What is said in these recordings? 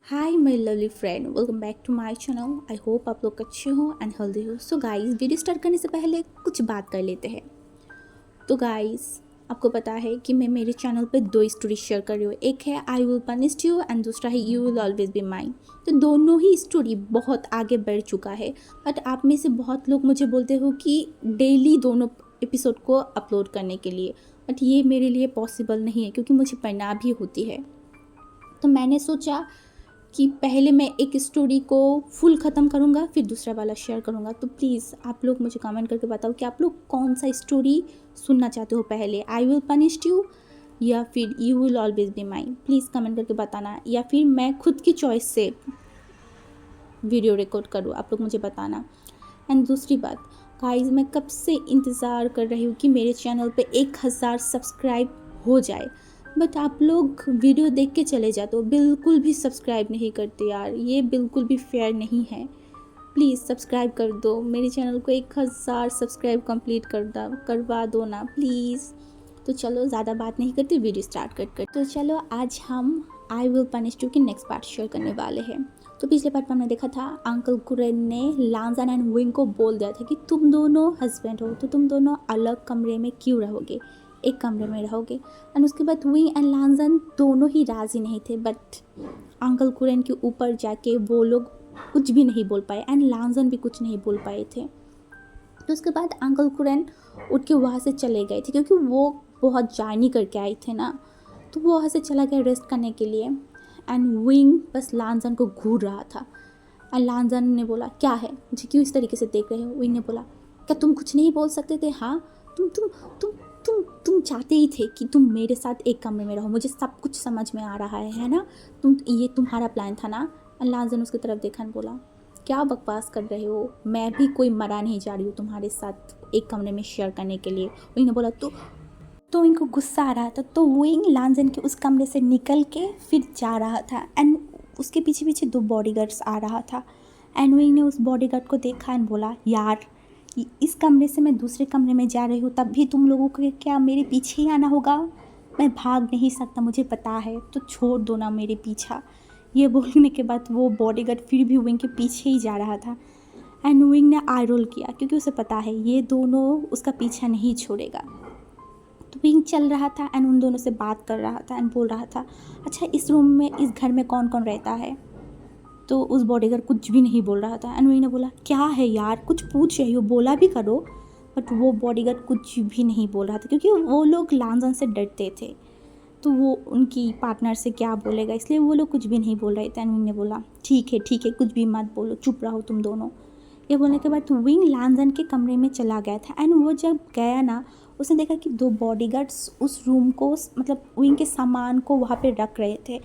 Hi my lovely friend, welcome back to my channel. I hope आप लोग अच्छे हो एंड हेल्दी हो। सो गाइस, वीडियो स्टार्ट करने से पहले कुछ बात कर लेते हैं। तो गाइस, आपको पता है कि मैं मेरे चैनल पे दो स्टोरी शेयर कर रही हूँ। एक है I will punish you and दूसरा है you will always be mine. तो दोनों ही स्टोरी बहुत आगे बढ़ चुका है, बट आप में से बहुत लोग मुझे बोलते हो कि डेली दोनों एपिसोड को अपलोड करने के लिए, बट ये मेरे लिए पॉसिबल नहीं है क्योंकि मुझे पढ़ना भी होती है। तो मैंने सोचा कि पहले मैं एक स्टोरी को फुल ख़त्म करूँगा, फिर दूसरा वाला शेयर करूँगा। तो प्लीज़ आप लोग मुझे कमेंट करके बताओ कि आप लोग कौन सा स्टोरी सुनना चाहते हो, पहले आई विल पनिश यू या फिर you will always be mine. Please comment करके बताना, या फिर मैं खुद की चॉइस से वीडियो रिकॉर्ड करूँ, आप लोग मुझे बताना। एंड दूसरी बात गाइस, मैं कब से इंतज़ार कर रही हूँ कि मेरे चैनल पे 1000 सब्सक्राइब हो जाए, बट आप लोग वीडियो देख के चले जाते हो, बिल्कुल भी सब्सक्राइब नहीं करते यार। ये बिल्कुल भी फेयर नहीं है। प्लीज़ सब्सक्राइब कर दो मेरे चैनल को, 1000 सब्सक्राइब कंप्लीट करवा दो ना प्लीज़। तो चलो ज़्यादा बात नहीं करते, वीडियो स्टार्ट कर। तो चलो आज हम आई विल पनिश यू की नेक्स्ट पार्ट शेयर करने वाले हैं। तो पिछले पार्ट में हमने देखा था अंकल कुरेन ने लांजन एंड विंग को बोल दिया था कि तुम दोनों हस्बैंड हो तो तुम दोनों अलग कमरे में क्यों रहोगे, एक कमरे में रहोगे। एंड उसके बाद विंग एंड लांजन दोनों ही राज़ी नहीं थे, बट अंकल कुरेन के ऊपर जाके वो लोग कुछ भी नहीं बोल पाए एंड लांजन भी कुछ नहीं बोल पाए थे। तो उसके बाद अंकल कुरेन उठ के वहाँ से चले गए थे क्योंकि वो बहुत जर्नी करके आए थे ना। तो वो वहाँ से चला गया रेस्ट करने के लिए। एंड विंग बस लांजन को घूर रहा था। एंड लांजन ने बोला क्या है, मुझे क्यों इस तरीके से देख रहे हो। विंग ने बोला क्या तुम कुछ नहीं बोल सकते थे। हाँ, तुम चाहते ही थे कि तुम मेरे साथ एक कमरे में रहो, मुझे सब कुछ समझ में आ रहा है ना। ये तुम्हारा प्लान था ना। एंड लांजन उसकी तरफ देखा और बोला क्या बकवास कर रहे हो, मैं भी कोई मरा नहीं जा रही हूँ तुम्हारे साथ एक कमरे में शेयर करने के लिए। विंग ने बोला तो इनको गुस्सा आ रहा था, तो विंग लांजन के उस कमरे से निकल के फिर जा रहा था। एंड उसके पीछे पीछे दो बॉडीगार्ड्स आ रहा था। एंड विंग ने उस बॉडीगार्ड को देखा एंड बोला यार, इस कमरे से मैं दूसरे कमरे में जा रही हूँ, तब भी तुम लोगों को क्या मेरे पीछे ही आना होगा। मैं भाग नहीं सकता, मुझे पता है, तो छोड़ दो ना मेरे पीछा। ये बोलने के बाद वो बॉडीगार्ड फिर भी विंग के पीछे ही जा रहा था। एंड विंग ने आई रोल किया क्योंकि उसे पता है ये दोनों उसका पीछा नहीं छोड़ेगा। तो विंग चल रहा था एंड उन दोनों से बात कर रहा था एंड बोल रहा था अच्छा इस रूम में, इस घर में कौन कौन रहता है। तो उस बॉडीगार्ड कुछ भी नहीं बोल रहा था। एंड विंग ने बोला क्या है यार, कुछ पूछ रही हो, बोला भी करो। बट वो बॉडीगार्ड कुछ भी नहीं बोल रहा था क्योंकि वो लोग लांजन से डरते थे, तो वो उनकी पार्टनर से क्या बोलेगा, इसलिए वो लोग कुछ भी नहीं बोल रहे थे। एंड विंग ने बोला ठीक है कुछ भी मत बोलो, चुप रहो तुम दोनों। ये बोलने के बाद विंग लांजन के कमरे में चला गया था। एंड वो जब गया ना, उसने देखा कि दो बॉडीगार्ड्स उस रूम को, मतलब विंग के सामान को वहाँ पे रख रहे थे।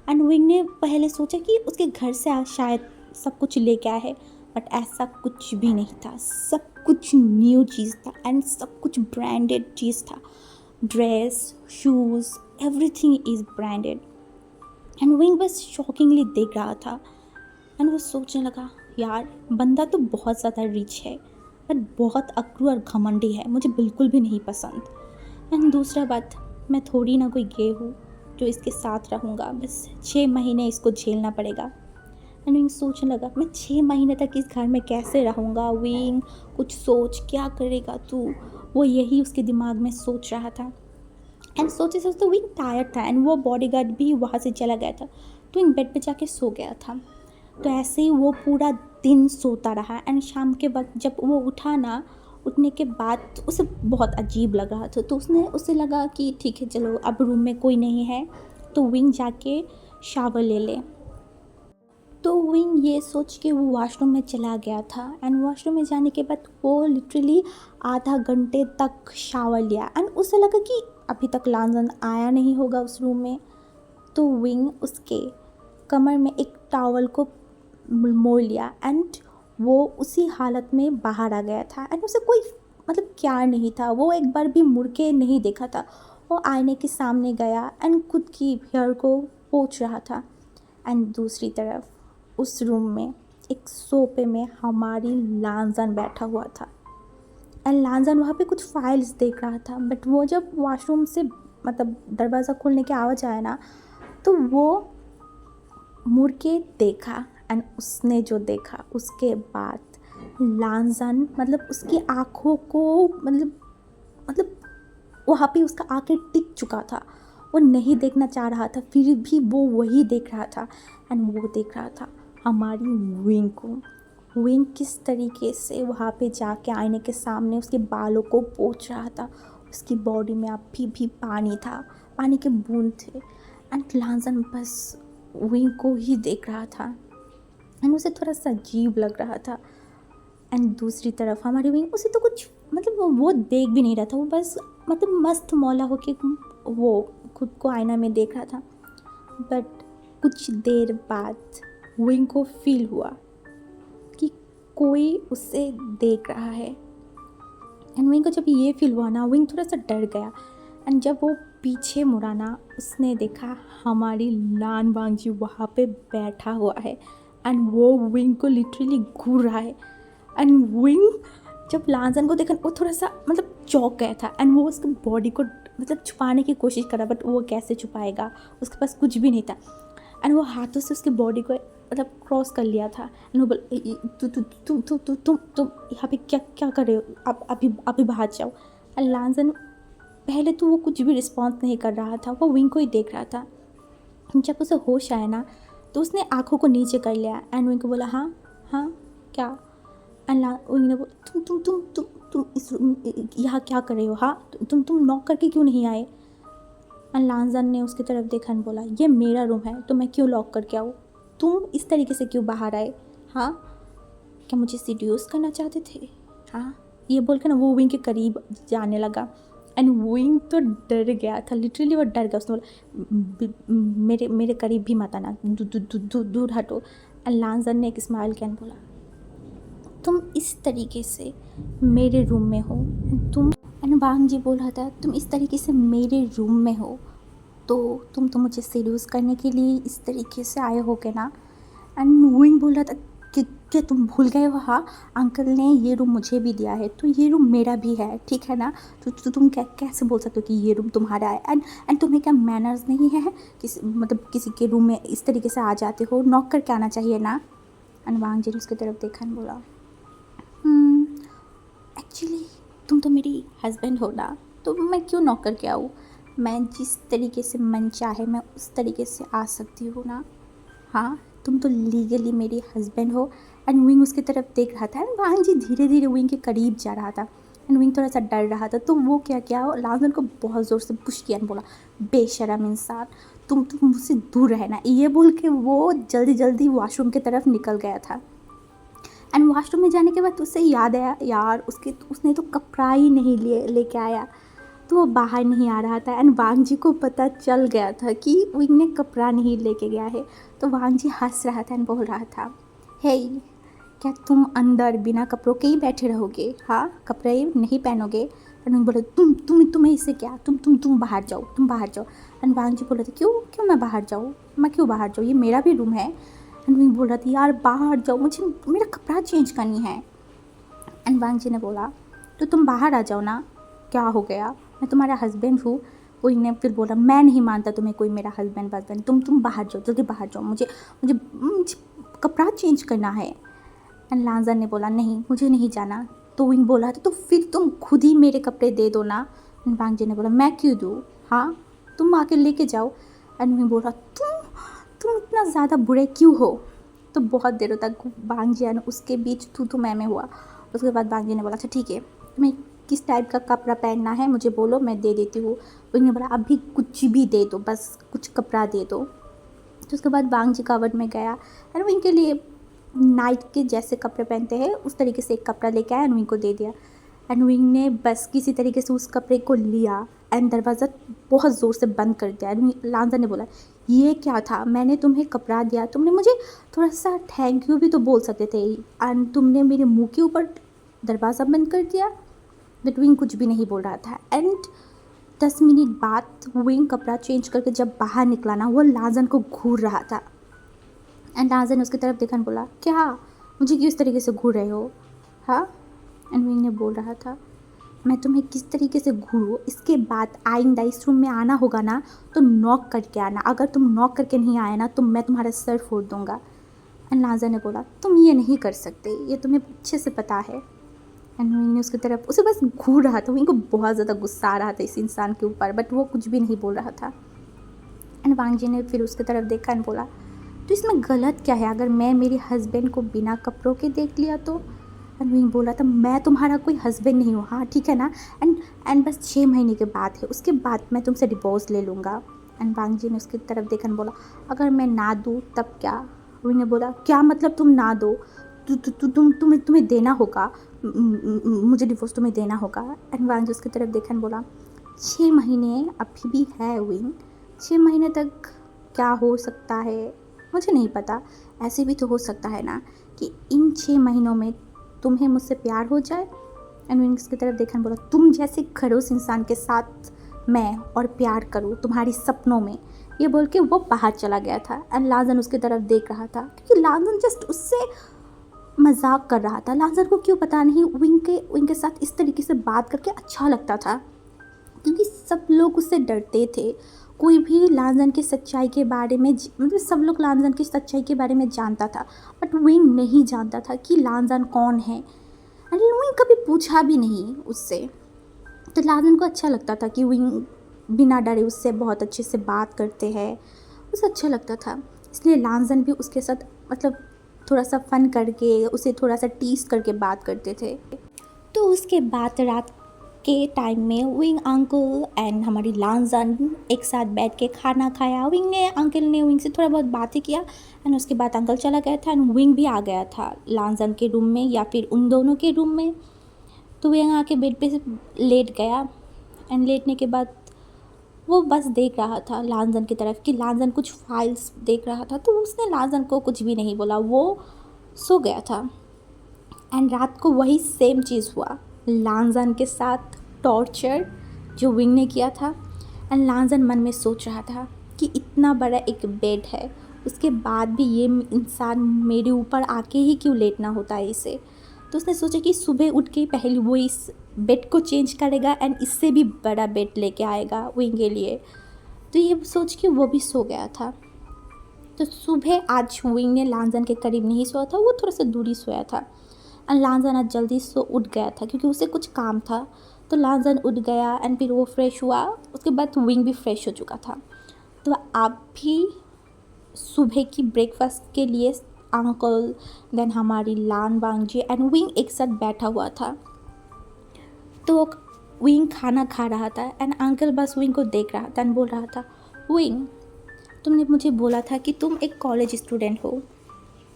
एंड विंग ने पहले सोचा कि उसके घर से शायद सब कुछ लेके आया है, बट ऐसा कुछ भी नहीं था। सब कुछ न्यू चीज़ था एंड सब कुछ ब्रांडेड चीज़ था। Dress, shoes, everything is branded. And wing बस शॉकिंगली देख रहा था। एंड वो सोचने लगा यार, बंदा तो बहुत ज़्यादा रिच है बट बहुत अकड़ू और घमंडी है, मुझे बिल्कुल भी नहीं पसंद। एंड दूसरा बात, मैं थोड़ी ना कोई गे हूँ जो इसके साथ रहूँगा, बस 6 महीने इसको झेलना पड़ेगा। एंड विंग सोचने लगा मैं 6 महीने तक इस घर में कैसे रहूँगा। विंग कुछ सोच, क्या करेगा तू, वो यही उसके दिमाग में सोच रहा था। एंड सोचते सोचते विंग टायर्ड था एंड वो बॉडीगार्ड भी वहाँ से चला गया था, तो विंग बेड पे जाके सो गया था। तो ऐसे ही वो पूरा दिन सोता रहा। एंड शाम के वक्त जब वो उठा ना, उठने के बाद उसे बहुत अजीब लग रहा था, तो उसे लगा कि ठीक है चलो अब रूम में कोई नहीं है, तो विंग जाके शावर ले ले। तो विंग ये सोच के वो वॉशरूम में चला गया था। एंड वॉशरूम में जाने के बाद वो लिटरली आधा घंटे तक शावर लिया। एंड उसे लगा कि अभी तक लांजन आया नहीं होगा उस रूम में। तो विंग उसके कमर में एक टॉवल को मोड़ लिया एंड वो उसी हालत में बाहर आ गया था। एंड उसे कोई मतलब क्या नहीं था, वो एक बार भी मुड़ के नहीं देखा था। वो आईने के सामने गया एंड खुद की हेयर को पोंछ रहा था। एंड दूसरी तरफ उस रूम में एक सोफे में हमारी लांजन बैठा हुआ था। एंड लांजन वहाँ पे कुछ फाइल्स देख रहा था। बट वो जब वॉशरूम से मतलब दरवाज़ा खोलने की आवाज़ आया ना, तो वो मुड़ के देखा एंड उसने जो देखा उसके बाद लांजन मतलब उसकी आँखों को मतलब वहाँ पे उसका आंखें टिक चुका था। वो नहीं देखना चाह रहा था, फिर भी वो वही देख रहा था एंड वो देख रहा था हमारी विंग को। विंग किस तरीके से वहाँ पे जाके आईने के सामने उसके बालों को पोंछ रहा था। उसकी बॉडी में अभी भी पानी था, पानी के बूंद थे एंड लांजन बस विंग को ही देख रहा था एंड उसे थोड़ा सा अजीब लग रहा था। एंड दूसरी तरफ हमारी विंग उसे तो कुछ मतलब वो देख भी नहीं रहा था, वो बस मतलब मस्त मौला होके वो खुद को आईना में देख रहा था। बट कुछ देर बाद विंग को फील हुआ कि कोई उसे देख रहा है एंड विंग को जब ये फील हुआ ना, विंग थोड़ा सा डर गया एंड जब वो पीछे मुड़ा ना, उसने देखा हमारी लान वांगजी वहाँ पे बैठा हुआ है एंड वो विंग को लिटरली घूर रहा है। एंड विंग जब लांजन को देखा वो थोड़ा सा मतलब चौंक गया था एंड वो उसकी बॉडी को मतलब छुपाने की कोशिश करा, बट वो कैसे छुपाएगा, उसके पास कुछ भी नहीं था एंड वो हाथों से उसकी बॉडी को मतलब क्रॉस कर लिया था एंड वो बोल तुम यहाँ पे क्या क्या कर रहे हो, आप अभी बाहर जाओ। एंड लांजन पहले तो वो कुछ भी रिस्पॉन्स नहीं कर रहा था, वो विंग को ही देख रहा था। जब उसे होश आया ना तो उसने आँखों को नीचे कर लिया एंड विंग को बोला हाँ हाँ क्या। एंड विंग ने बोला तुम इस यहाँ क्या कर रहे हो, हाँ तुम नॉक करके क्यों नहीं आए। एंड लांजन ने उसकी तरफ देखा एंड बोला ये मेरा रूम है तो मैं क्यों लॉक करके आऊँ, तुम इस तरीके से क्यों बाहर आए, हाँ क्या मुझे सीड्यूस करना चाहते थे, हाँ। ये बोल के ना वो विंग के करीब जाने लगा एंड विंग तो डर गया था, लिटरली वो डर गया। उसने बोला मेरे करीब भी मत आना, दूर हटो। एंड लांजन ने एक स्माइल किया एंड बोला तुम इस तरीके से मेरे रूम में हो, तुम एंड वांग जी बोल रहा था तुम इस तरीके से मेरे रूम में हो तो तुम तो मुझे सीड्यूस करने के लिए इस तरीके से आए होगे ना। एंड विंग बोल रहा था कि तुम भूल गए हो, हाँ अंकल ने ये रूम मुझे भी दिया है तो ये रूम मेरा भी है, ठीक है ना। तो तुम कैसे बोल सकते हो कि ये रूम तुम्हारा है। एंड तुम्हें क्या मैनर्स नहीं है, किसी के रूम में इस तरीके से आ जाते हो, नॉक करके आना चाहिए ना। एंड वांग जी ने उसकी तरफ देखा एंड बोला एक्चुअली तुम तो मेरी हस्बैंड हो ना, तो मैं क्यों नॉक करके आऊँ, मैं जिस तरीके से मन चाहे मैं उस तरीके से आ सकती हूँ ना, हाँ तुम तो लीगली मेरी हस्बैंड हो। एंड विंग उसकी तरफ देख रहा था एंड वांग जी धीरे धीरे विंग के करीब जा रहा था एंड विंग थोड़ा सा डर रहा था। तो वो क्या लांजन को बहुत ज़ोर से पुश किया एंड बोला बेशरम इंसान, तुम मुझसे दूर रहना। ये बोल के वो जल्दी जल्दी वॉशरूम की तरफ निकल गया था। एंड वॉशरूम में जाने के बाद उसे याद आया यार उसने तो कपड़ा ही नहीं लेके आया, तो वो बाहर नहीं आ रहा था। एंड वांग जी को पता चल गया था कि विंग ने कपड़ा नहीं लेके गया है। तो वांग जी हंस रहा था एंड बोल रहा था हे क्या तुम अंदर बिना कपड़ों के ही बैठे रहोगे, हाँ कपड़े नहीं पहनोगे। एंड विंग बोला तुम्हें इससे क्या, तुम बाहर जाओ, तुम बाहर जाओ। एंड वांग जी बोल रहे थे क्यों मैं बाहर जाऊँ, मैं क्यों बाहर जाऊँ, ये मेरा भी रूम है। एंड विंग बोल रहा था यार बाहर जाओ, मुझे मेरा कपड़ा चेंज करनी है। एंड वांग जी ने बोला तो तुम बाहर आ जाओ ना, क्या हो गया, मैं तुम्हारा हस्बैंड हूँ। विंग ने फिर बोला मैं नहीं मानता तुम्हें कोई मेरा हस्बैंड, तुम बाहर जाओ, जल्दी बाहर जाओ, मुझे कपड़ा चेंज करना है। एंड लांजन ने बोला नहीं मुझे नहीं जाना। तो विंग बोला तो फिर तुम खुद ही मेरे कपड़े दे दो ना। एंड वांग जी ने बोला मैं क्यों दूँ, हाँ तुम आके लेके जाओ। एंड विंग बोला तुम इतना ज़्यादा बुरे क्यों हो। तो बहुत देर तक वांग जी उसके बीच तू मैं हुआ। उसके बाद वांग जी ने बोला अच्छा ठीक है, तुम्हें किस टाइप का कपड़ा पहनना है मुझे बोलो, मैं दे देती हूँ। विंग ने बोला अभी कुछ भी दे दो, बस कुछ कपड़ा दे दो। तो उसके बाद वांग जी कवर्ड में गया एंड विंग के लिए नाइट के जैसे कपड़े पहनते हैं उस तरीके से एक कपड़ा लेके आया एंड विंग को दे दिया। एंड विंग ने बस किसी तरीके से उस कपड़े को लिया एंड दरवाज़ा बहुत ज़ोर से बंद कर दिया। एंड लांजन ने बोला ये क्या था, मैंने तुम्हें कपड़ा दिया, तुमने मुझे थोड़ा सा थैंक यू भी तो बोल सकते थे एंड तुमने मेरे मुंह के ऊपर दरवाज़ा बंद कर दिया। बट विंग कुछ भी नहीं बोल रहा था। एंड 10 मिनट बाद विंग कपड़ा चेंज करके जब बाहर निकला ना, वो लांजन को घूर रहा था। एंड लांजन ने उसकी तरफ देखा और बोला क्या मुझे क्यों इस तरीके से घूर रहे हो, हाँ। एंड विंग ने बोल रहा था मैं तुम्हें किस तरीके से घूरूँ, इसके बाद आइंदा इस रूम में आना होगा ना तो नॉक करके आना, अगर तुम नॉक करके नहीं आए ना तो मैं तुम्हारा सर फोड़ दूँगा। एंड लाजा ने बोला तुम ये नहीं कर सकते, ये तुम्हें अच्छे से पता है। एंड विंग ने उसकी तरफ उसे बस घूर रहा था। विंग को बहुत ज़्यादा गुस्सा आ रहा था इस इंसान के ऊपर, बट वो कुछ भी नहीं बोल रहा था। एंड वांग जी ने फिर उसकी तरफ देखा एंड बोला तो इसमें गलत क्या है, अगर मैं मेरे हस्बैंड को बिना कपड़ों के देख लिया तो। एंड विंग बोला था मैं तुम्हारा कोई हस्बैंड नहीं हूँ, हाँ ठीक है ना। एंड बस 6 महीने के बाद है, उसके बाद मैं तुमसे डिवोर्स ले लूँगा। एंड वांग जी ने उसकी तरफ देखा एंड बोला अगर मैं ना दूँ तब क्या। विंग ने बोला क्या मतलब तुम ना दो, तुम्हें देना होगा, मुझे डिवोर्स तुम्हें देना होगा। एंड वांग जी उसकी तरफ देखा एंड बोला 6 महीने अभी भी है विंग, 6 महीने तक क्या हो सकता है मुझे नहीं पता। ऐसे भी तो हो सकता है ना कि इन 6 महीनों में तुम्हें मुझसे प्यार हो जाए। एंड विंग उसकी तरफ देखा बोला तुम जैसे खड़ूस इंसान के साथ मैं और प्यार करूँ तुम्हारी सपनों में। ये बोल के वो बाहर चला गया था। एंड लाजन उसकी तरफ देख रहा था क्योंकि लाजन जस्ट उससे मजाक कर रहा था। लाजन को क्यों पता नहीं विंग के साथ इस तरीके से बात करके अच्छा लगता था, क्योंकि सब लोग उससे डरते थे। कोई भी लाजन की सच्चाई के बारे में मतलब सब लोग लाजन की सच्चाई के बारे में जानता था, बट विंग नहीं जानता था कि लाजन कौन है। एंड विंग कभी पूछा भी नहीं उससे। तो लाजन को अच्छा लगता था कि विंग बिना डरे उससे बहुत अच्छे से बात करते हैं, उसे अच्छा लगता था। इसलिए लाजन भी उसके साथ मतलब थोड़ा सा फन करके उसे थोड़ा सा टीस करके बात करते थे। तो उसके बाद रात के टाइम में विंग अंकल एंड हमारी लाजन एक साथ बैठ के खाना खाया। अंकल ने विंग से थोड़ा बहुत बातें किया एंड उसके बाद अंकल चला गया था एंड विंग भी आ गया था लाजन के रूम में या फिर उन दोनों के रूम में। तो विंग आके बेड पे लेट गया एंड लेटने के बाद वो बस देख रहा था लाजन की तरफ कि लाजन कुछ फाइल्स देख रहा था। तो उसने लाजन को कुछ भी नहीं बोला, वो सो गया था। एंड रात को वही सेम चीज़ हुआ लाजन के साथ, टॉर्चर जो विंग ने किया था। एंड लाजन मन में सोच रहा था कि इतना बड़ा एक बेड है, उसके बाद भी ये इंसान मेरे ऊपर आके ही क्यों लेटना होता है इसे। तो उसने सोचा कि सुबह उठ के पहले वो इस बेड को चेंज करेगा एंड इससे भी बड़ा बेड लेके आएगा विंग के लिए। तो ये सोच के वो भी सो गया था। तो सुबह आज विंग ने लाजन के करीब नहीं सोया था, वो थोड़ा सा दूरी सोया था। एंड लाजन आज जल्दी से उठ गया था क्योंकि उसे कुछ काम था। तो लाजन उठ गया एंड फिर वो फ्रेश हुआ, उसके बाद विंग भी फ्रेश हो चुका था। तो आप भी सुबह की ब्रेकफास्ट के लिए अंकल देन हमारी लान वांग जी एंड विंग एक साथ बैठा हुआ था। तो विंग खाना खा रहा था एंड अंकल बस विंग को देख रहा था एंड बोल रहा था विंग तुमने मुझे बोला था कि तुम एक कॉलेज स्टूडेंट हो,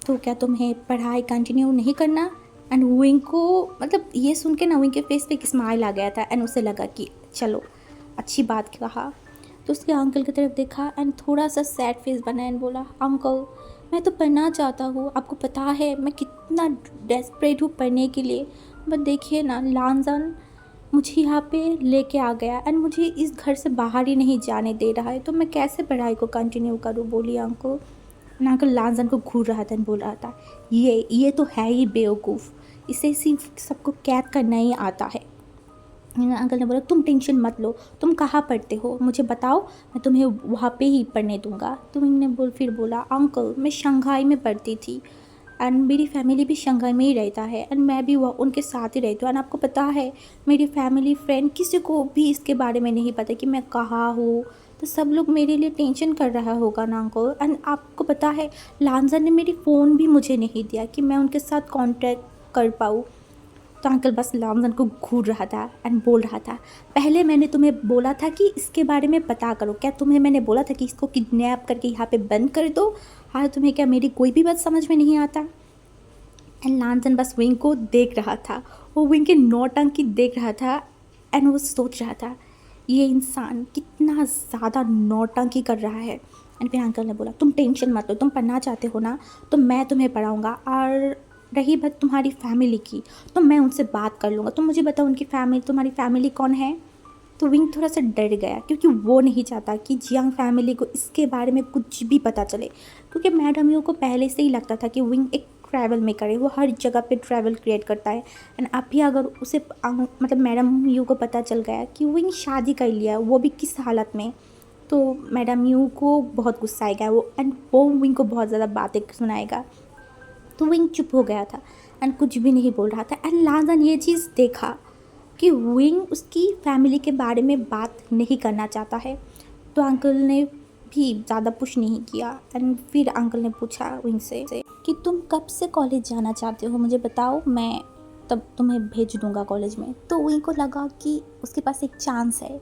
तो क्या तुम्हें पढ़ाई कंटिन्यू नहीं करना। एंड विंग को मतलब ये सुन के ना विंग के फेस पे एक स्माइल आ गया था एंड उसे लगा कि चलो अच्छी बात कहा। तो उसके अंकल की तरफ देखा एंड थोड़ा सा सैड फेस बना एंड बोला अंकल मैं तो पढ़ना चाहता हूँ, आपको पता है मैं कितना डेस्परेट हूँ पढ़ने के लिए, बट देखिए ना लाजन मुझे यहाँ पे लेके आ गया एंड मुझे इस घर से बाहर ही नहीं जाने दे रहा है, तो मैं कैसे पढ़ाई को कंटिन्यू करूँ। बोली अंकल। अंकल लाजन को घूर रहा था एंड बोल रहा था ये तो है ही बेवकूफ़, इसे सिर्फ सबको कैद करना ही आता है। अंकल ने बोला तुम टेंशन मत लो, तुम कहाँ पढ़ते हो मुझे बताओ, मैं तुम्हें वहाँ पे ही पढ़ने दूँगा। तो मैंने फिर बोला अंकल मैं शंघाई में पढ़ती थी एंड मेरी फैमिली भी शंघाई में ही रहता है एंड मैं भी वह उनके साथ ही रहती हूँ। एंड आपको पता है मेरी फैमिली फ्रेंड किसी को भी इसके बारे में नहीं पता कि मैं कहाँ हूँ, तो सब लोग मेरे लिए टेंशन कर रहा होगा ना अंकल। एंड आपको पता है लाजन ने मेरी फ़ोन भी मुझे नहीं दिया कि मैं उनके साथ कांटेक्ट कर पाऊँ। तो अंकल बस लाजन को घूर रहा था एंड बोल रहा था पहले मैंने तुम्हें बोला था कि इसके बारे में पता करो, क्या तुम्हें मैंने बोला था कि इसको किडनैप करके यहाँ पे बंद कर दो, हाँ तुम्हें क्या मेरी कोई भी बात समझ में नहीं आता। एंड लाजन बस विंग को देख रहा था, वो विंग के नौटंकी देख रहा था एंड वो सोच रहा था ये इंसान कितना ज़्यादा नौटंकी कर रहा है। एंड फिर अंकल ने बोला तुम टेंशन मत लो, तुम पढ़ना चाहते हो ना तो मैं तुम्हें पढ़ाऊँगा, और रही बात तुम्हारी फैमिली की तो मैं उनसे बात कर लूँगा, तुम मुझे बताओ उनकी फैमिली तुम्हारी फैमिली कौन है। तो विंग थोड़ा सा डर गया क्योंकि वो नहीं चाहता कि जियांग फैमिली को इसके बारे में कुछ भी पता चले, क्योंकि मैडम यू को पहले से ही लगता था कि विंग एक ट्रैवल में करे, वो हर जगह पे ट्रैवल क्रिएट करता है। एंड अभी अगर उसे मतलब मैडम यू को पता चल गया कि विंग शादी कर लिया, वो भी किस हालत में, तो मैडम यू को बहुत गुस्सा आएगा वो, एंड वो विंग को बहुत ज़्यादा बातें सुनाएगा। तो विंग चुप हो गया था एंड कुछ भी नहीं बोल रहा था। एंड लाजन ये चीज़ देखा कि विंग उसकी फैमिली के बारे में बात नहीं करना चाहता है, तो अंकल ने भी ज़्यादा पुश नहीं किया। एंड फिर अंकल ने पूछा विंग से कि तुम कब से कॉलेज जाना चाहते हो, मुझे बताओ, मैं तब तुम्हें भेज दूंगा कॉलेज में। तो विंग को लगा कि उसके पास एक चांस है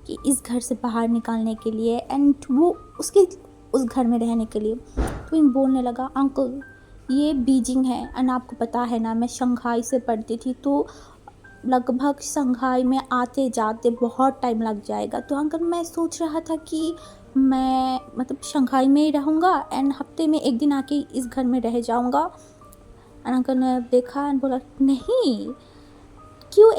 कि इस घर से बाहर निकालने के लिए, एंड वो उसके उस घर में रहने के लिए। तो विंग बोलने लगा, अंकल ये बीजिंग है, एंड आपको पता है ना मैं शंघाई से पढ़ती थी, तो लगभग शंघाई में आते जाते बहुत टाइम लग जाएगा। तो अंकल मैं सोच रहा था कि मैं मतलब शंघाई में ही रहूँगा एंड हफ्ते में एक दिन आके इस घर में रह जाऊँगा। एंड अंकल ने देखा एंड बोला, नहीं, क्यों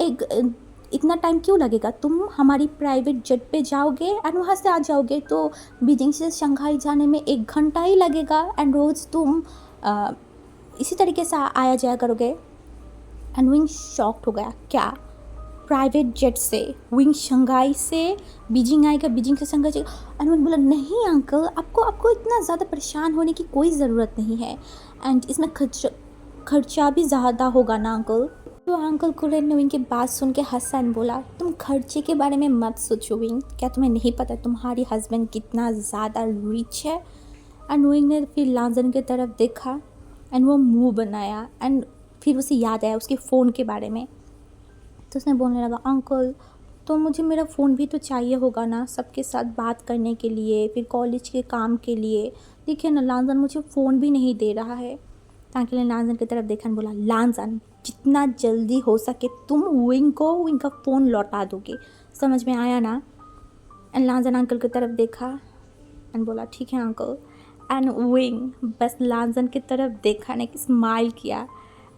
इतना टाइम क्यों लगेगा, तुम हमारी प्राइवेट जेट पे जाओगे एंड वहाँ से आ जाओगे, तो बीजिंग से शंघाई जाने में 1 घंटा ही लगेगा, एंड रोज़ तुम इसी तरीके से आया जाया करोगे। एंड विंग शॉक्ड हो गया, क्या प्राइवेट जेट से विंग शंघाई से बीजिंग आएगा, बीजिंग से शंघाई जाएगा? एंड विंग बोला, नहीं अंकल, आपको इतना ज़्यादा परेशान होने की कोई ज़रूरत नहीं है, एंड इसमें खर्चा भी ज़्यादा होगा ना अंकल। तो अंकल कुरेन ने विंग की बात सुन के हंसा एंड बोला, तुम खर्चे के बारे में मत सोचो विंग, क्या तुम्हें नहीं पता तुम्हारी हस्बैंड कितना ज़्यादा रिच है? एंड विंग ने फिर लाजन की तरफ देखा एंड वो मुंह बनाया, एंड फिर उसे याद आया उसके फ़ोन के बारे में। तो उसने बोलने लगा, अंकल तो मुझे मेरा फ़ोन भी तो चाहिए होगा ना, सबके साथ बात करने के लिए, फिर कॉलेज के काम के लिए। देखिए ना लाजन मुझे फ़ोन भी नहीं दे रहा है। तो अंकल ने लाजन की तरफ देखा और बोला, लाजन जितना जल्दी हो सके तुम विंग का फ़ोन लौटा दोगे, समझ में आया ना? एंड लाजन अंकल की तरफ देखा एंड बोला, ठीक है अंकल। एंड विंग बस लाजन की तरफ देखा ने स्माइल किया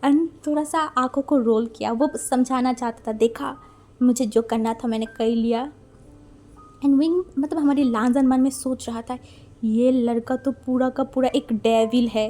एंड थोड़ा सा आंखों को रोल किया, वो समझाना चाहता था, देखा मुझे जो करना था मैंने कर लिया। एंड विंग मतलब हमारी लाजन मन में सोच रहा था, ये लड़का तो पूरा का पूरा एक डेविल है।